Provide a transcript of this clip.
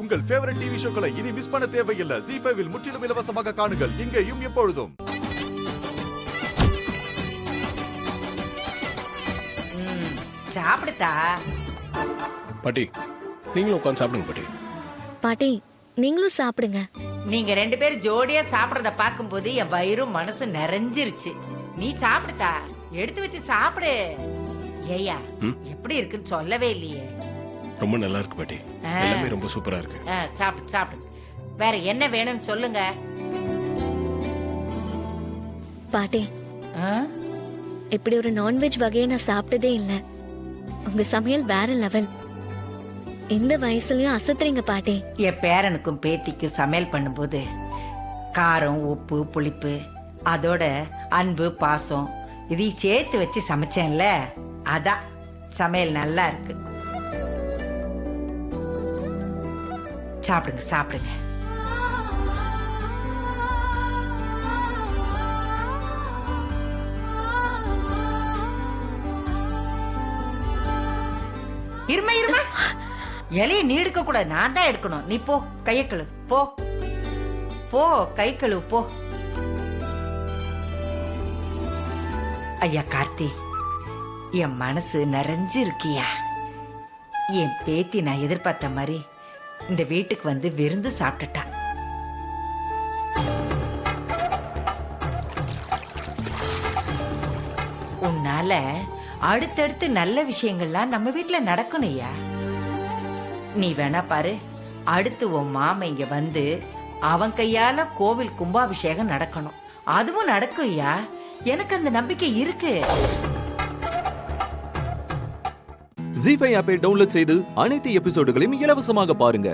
உங்கள் favourite TV ஷோக்களை இனி miss பண்ண தேவையில்லை. ZEE5 இல் முற்றிலும் இலவசமாக காணுங்கள். இங்கேயும் எப்பொழுதும். சாப்பிடுதா பாட்டி, நீங்களும் உட்காந்து சாப்பிடுங்க பாட்டி. பாட்டி நீங்களும் சாப்பிடுங்க. நீங்க 2 பேரும் ஜோடியா சாப்பிடறத பார்க்கும்போது என் வயிறும் மனசு நிறைஞ்சிருச்சு. நீ சாப்பிடுதா, எடுத்து வச்சு சாப்பிடு. ஏயா எப்படி இருக்குன்னு சொல்லவே இல்லையே. ரொம்ப நல்லா இருக்கு பாட்டி, எல்லாமே ரொம்ப சூப்பரா இருக்கு. சாப்பிடு சாப்பிடு. வேற என்ன வேணும்னு சொல்லுங்க. பாட்டி இப்படி ஒரு நான்வெஜ் வகையை நான் சாப்பிட்டதே இல்ல. உங்க சமையல் வேற லெவல். இந்த வயசுலயும் அசத்துறீங்க பாட்டி. என் பேரனுக்கும் பேத்திக்கும் சமையல் பண்ணும்போது காரம், உப்பு, புளிப்பு, அதோட அன்பு, பாசம் இதையும் சேர்த்து வச்சு சமைச்சேன்ல, அதான் சமையல் நல்லா இருக்கு. சாப்பிடுங்க சாப்பிடுங்க. இருமா இருமா, இலைய நீ எடுக்க கூடாது, நான் தான் எடுக்கணும். நீ போ, கைய கழுவு போ. போ, கை கழுவு போ. ஐயா கார்த்தி, என் மனசு நிறைஞ்சு இருக்கியா. என் பேத்தி நான் எதிர்பார்த்த மாதிரி இந்த வீட்டுக்கு வந்து விருந்து சாப்பிட்டுட்டா. உன்னால அடுத்தடுத்து நல்ல விஷயங்கள்லாம் நம்ம வீட்டுல நடக்கணும் ஐயா. நீ வேணா பாரு, அடுத்து உன் மாமன் இங்க வந்து அவன் கையால கோவில் கும்பாபிஷேகம் நடக்கணும். அதுவும் நடக்கும் ஐயா, எனக்கு அந்த நம்பிக்கை இருக்கு. ZEE5 ஆப்பை டவுன்லோட் செய்து அனைத்து எபிசோடுகளையும் இலவசமாக பாருங்க.